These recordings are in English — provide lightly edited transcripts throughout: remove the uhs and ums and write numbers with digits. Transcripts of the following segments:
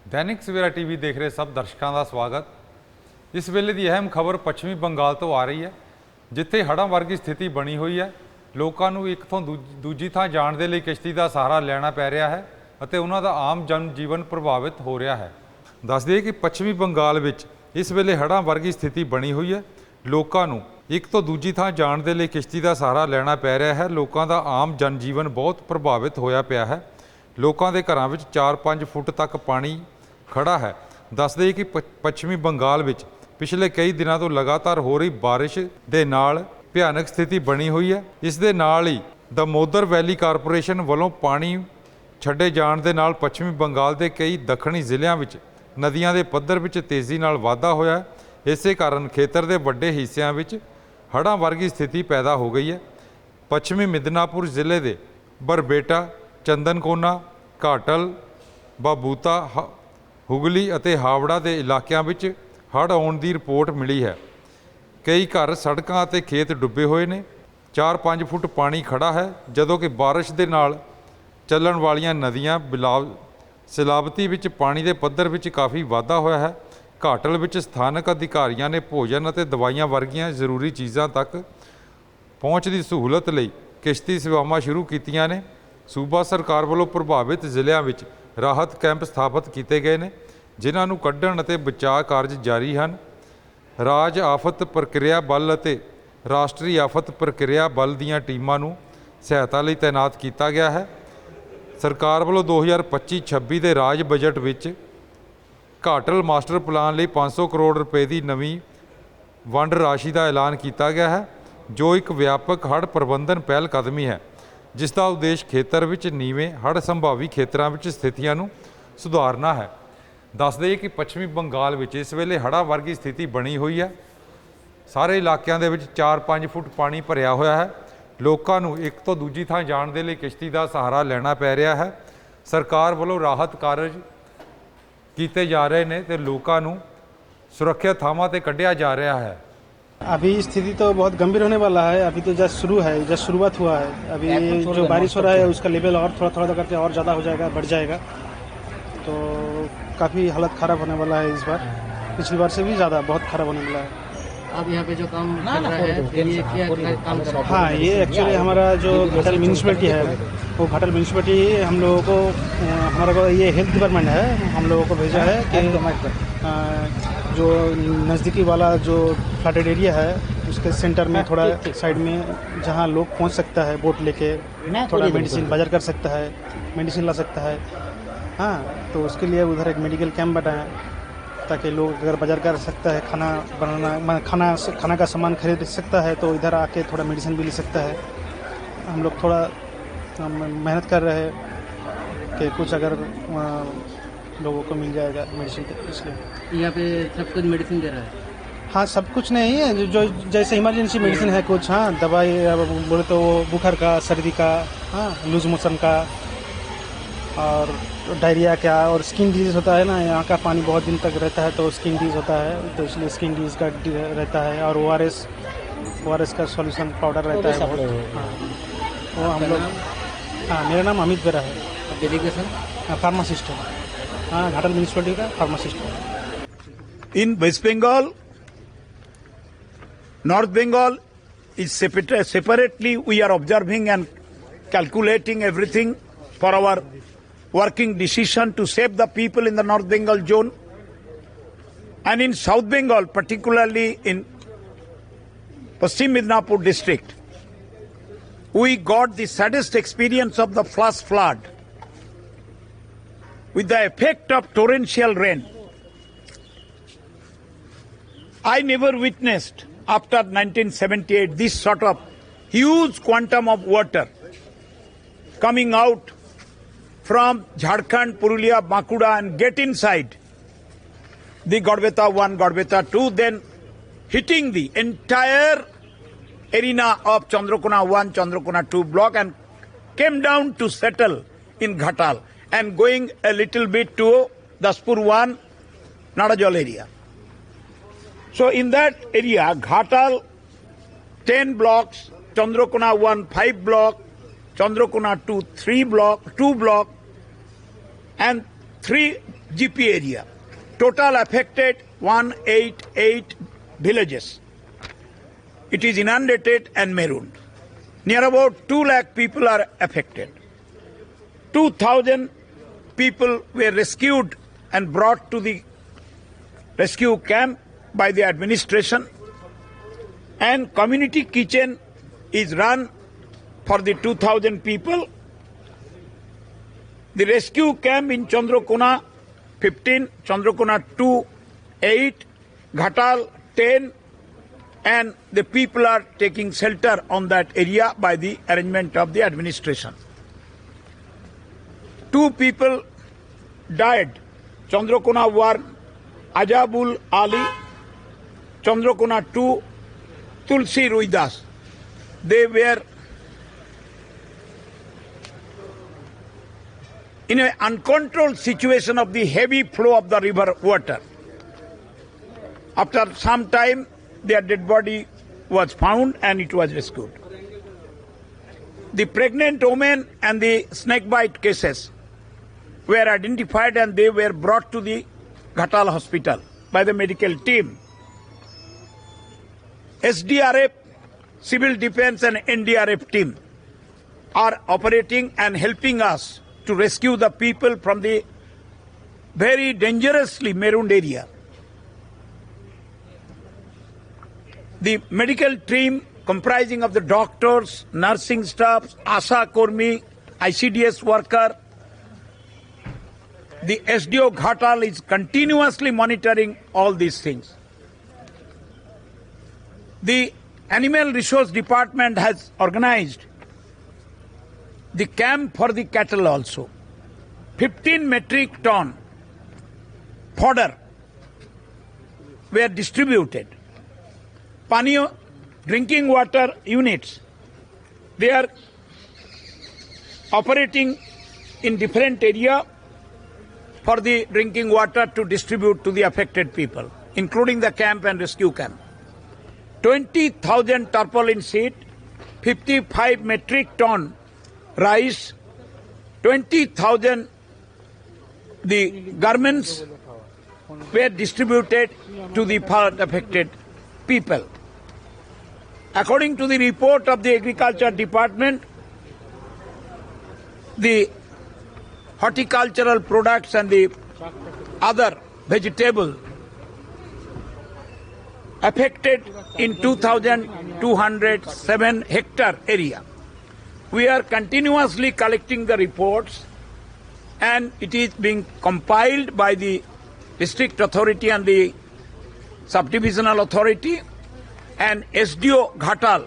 Dainik Savera TV देख रहे सब दर्शकों का स्वागत। इस वेले की अहम खबर पश्चिमी बंगाल तो आ रही है, जिथे हड़ां वर्गी स्थिति बनी हुई है। लोगों को एक तो दूजी थां जाण दे लई किश्ती का सहारा लेना पै रहा है और उन्हों का आम जन जीवन प्रभावित हो रहा है। दस दिए कि पश्चिमी बंगाल विच इस वेले हड़ां वर्गी स्थिति बनी हुई है। लोगों को एक तो दूजी थां जाण दे लई किश्ती का सहारा लेना पै रहा है। लोगों का आम जनजीवन बहुत प्रभावित होया पिया है। लोगों के घरों में 4-5 फुट तक पानी खड़ा है। दस दें कि पश्चिमी बंगाल विच पिछले कई दिनों तो लगातार हो रही बारिश के नाल भयानक स्थिति बनी हुई है। इस दे नाल ही दामोदर वैली कारपोरेशन वालों पानी छड्डे जाण दे नाल पश्चिमी बंगाल के कई दक्षिणी जिलों में नदियां के पद्धर में तेज़ी नाल वाधा होया है। इस कारण खेतर के वड्डे हिस्सों में हड़ां वर्गी स्थिति पैदा हो गई है। पश्चिमी मिदनापुर जिले के बरबेटा, चंदनकोना, घाटल, बाबूता, हुगली और हावड़ा के इलाकों में हड़ आने की रिपोर्ट मिली है। कई घर, सड़कों और खेत डुबे हुए ने। 4-5 फुट पानी खड़ा है, जदों कि बारिश के नाल चलन वालियां नदियां सैलाबती विच पानी के पद्धर में काफ़ी वाधा होया है। घाटल विच स्थानक अधिकारियों ने भोजन और दवाइयां वर्गियां जरूरी चीज़ों तक पहुँच की सहूलत लई किश्ती सेवावां शुरू कीतियां ने। सूबा सरकार वालों प्रभावित जिलों में राहत कैंप स्थापित किए गए हैं, जिन्होंने कढ़ण और बचाव कार्य जारी हैं। राज आफत प्रक्रिया बल और राष्ट्रीय आफत प्रक्रिया बल दीयां टीमां नूं सहायता लई तैनात किया गया है। सरकार वालों 2025-26 के राज बजट विच घाटल मास्टर प्लान लई 500 करोड़ रुपए की नवीं वंड राशि का ऐलान किया गया है, जो एक व्यापक हड़ प्रबंधन पहलकदमी है, जिसका उद्देश्य खेतर विच नीवें हड़ संभावी खेतरां विच स्थितियां नूं सुधारना है। दस दें कि पश्चिमी बंगाल विच इस वेले हड़ां वर्गी स्थिति बनी हुई है। सारे इलाकों के विच 4-5 फुट पानी भरिया होया है। लोगों को एक तो दूजी थां जाण दे लई किश्ती का सहारा लेना पै रहा है। सरकार वालों राहत कार्य किए जा रहे हैं तो लोगों को सुरक्षित थावां ते कढ़िया जा रहा है। अभी स्थिति तो बहुत गंभीर होने वाला है। अभी तो जस्ट शुरू है, जस्ट शुरुआत हुआ है। अभी जो बारिश हो रहा है उसका लेवल और थोड़ा थोड़ा करके और ज़्यादा हो जाएगा, बढ़ जाएगा। तो काफ़ी हालत ख़राब होने वाला है इस बार, पिछली बार से भी ज़्यादा बहुत ख़राब होने वाला है। अब यहाँ पे जो काम कर रहा है ये क्या काम कर रहा है? हाँ, ये एक्चुअली हमारा जो घाटल म्यूनसिपलिटी है, वो घाटल म्यूनसिपलिटी हम लोगों को, हमारा को ये हेल्थ डिपार्टमेंट है, हम लोगों को भेजा है कि जो नज़दीकी वाला जो फ्लडेड एरिया है उसके सेंटर में थोड़ा साइड में जहाँ लोग पहुँच सकता है बोट लेके, थोड़ा मेडिसिन बाजार कर सकता है, मेडिसिन ला सकता है। हाँ, तो उसके लिए उधर एक मेडिकल कैंप बनाया ताकि लोग अगर बाजार कर सकता है, खाना बनाना, खाना का सामान खरीद सकता है, तो इधर आके थोड़ा मेडिसिन भी ले सकता है। हम लोग थोड़ा मेहनत कर रहे हैं कि कुछ अगर लोगों को मिल जाएगा मेडिसिन, इसलिए यहाँ पे सब कुछ मेडिसिन दे रहा है। हाँ, सब कुछ नहीं है, जो जैसे इमरजेंसी मेडिसिन है कुछ, हाँ दवाई बोले तो वो बुखार का, सर्दी का, हाँ लूज मोशन का और डायरिया का, और स्किन डिजीज़ होता है ना, यहाँ का पानी बहुत दिन तक रहता है तो स्किन डिजीज़ होता है, तो इसलिए स्किन डिजीज़ का रहता है। और ORS का सॉल्यूशन पाउडर रहता है बहुत। हाँ, वो हम लोग, हाँ मेरा नाम अमित बेरा है। डेडिकेशन फार्मासिस्ट है। हाँ, घाटल म्यूनसिपलिटी का फार्मासिस्ट है। In West Bengal, North Bengal is separately we are observing and calculating everything for our working decision to save the people in the North Bengal zone. And in South Bengal, particularly in Paschim Midnapur district, we got the saddest experience of the flash flood with the effect of torrential rain. I never witnessed after 1978 this sort of huge quantum of water coming out from Jharkhand, Purulia, Bankura and get inside the Garbeta 1, Garbeta 2, then hitting the entire arena of Chandrakona 1, Chandrakona 2 block and came down to settle in Ghatal and going a little bit to Daspur 1, Nadajal area. So in that area, Ghatal 10 blocks, Chandrakona 1 5 block, Chandrakona 2 3 block, 2 block, and 3 GP area. Total affected 188 villages. It is inundated and marooned. Near about 2 lakh people are affected. 2,000 people were rescued and brought to the rescue camp by the administration, and community kitchen is run for the 2,000 people. The rescue camp in Chandrakona 15, Chandrakona 2, 8, Ghatal 10, and the people are taking shelter on that area by the arrangement of the administration. 2 people died. Chandrakona 1, Ajabul Ali, Chandrakona 2, Tulsi Ruidas. They were in an uncontrolled situation of the heavy flow of the river water. After some time, their dead body was found and it was rescued. The pregnant women and the snake bite cases were identified and they were brought to the Ghatal hospital by the medical team. SDRF, Civil Defense and NDRF team are operating and helping us to rescue the people from the very dangerously marooned area. The medical team comprising of the doctors, nursing staff, ASA Kormi, ICDS worker, the SDO Ghatal is continuously monitoring all these things. The Animal Resource Department has organized the camp for the cattle also. 15 metric ton fodder were distributed. Paniyo drinking water units, they are operating in different area for the drinking water to distribute to the affected people, including the camp and rescue camp. 20,000 tarpaulin seed, 55 metric ton rice, 20,000 the garments were distributed to the flood affected people. According to the report of the Agriculture Department, the horticultural products and the other vegetable affected in 2,207 hectare area. We are continuously collecting the reports and it is being compiled by the district authority and the subdivisional authority, and SDO Ghatal,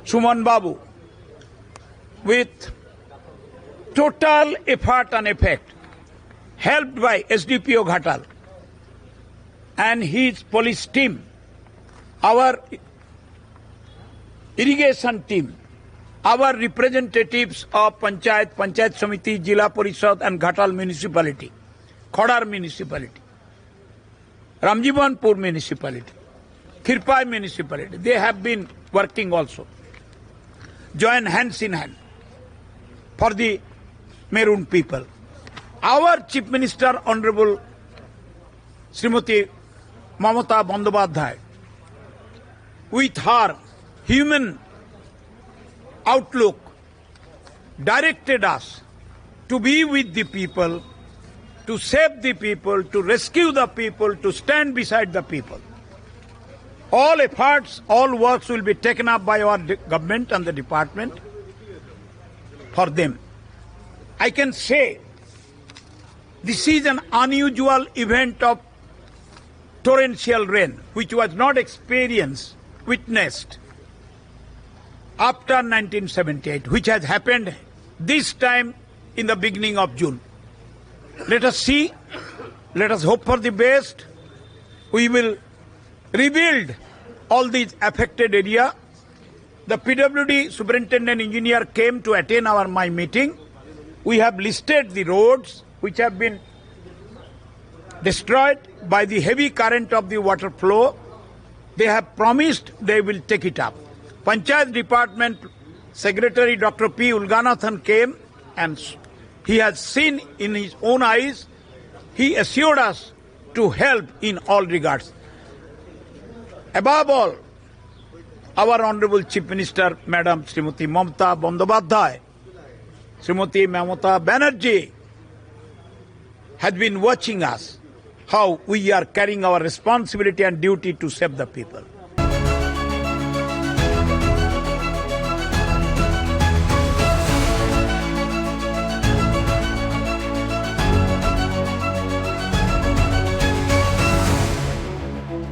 Suman Babu, with total effort and effect, helped by SDPO Ghatal and his police team, our irrigation team, our representatives of Panchayat, Panchayat Samiti, Jila Parishad and Ghatal municipality, Khodar municipality, Ramjivanpur municipality, Khirpai municipality, they have been working also, join hands in hand for the marooned people. Our Chief Minister, Honorable Srimati Mamata Bandyopadhyay, with her human outlook, directed us to be with the people, to save the people, to rescue the people, to stand beside the people. All efforts, all works will be taken up by our government and the department for them. I can say this is an unusual event of torrential rain, which was not witnessed after 1978, which has happened this time in the beginning of June. Let us see, let us hope for the best. We will rebuild all these affected area. The PWD superintendent engineer came to attend my meeting. We have listed the roads which have been destroyed by the heavy current of the water flow. They have promised they will take it up. Panchayat Department Secretary Dr. P. Ulganathan came and he has seen in his own eyes. He assured us to help in all regards. Above all, our Honorable Chief Minister, Madam Srimati Mamata Bandyopadhyay, Srimati Mamata Banerjee, has been watching us, how we are carrying our responsibility and duty to save the people.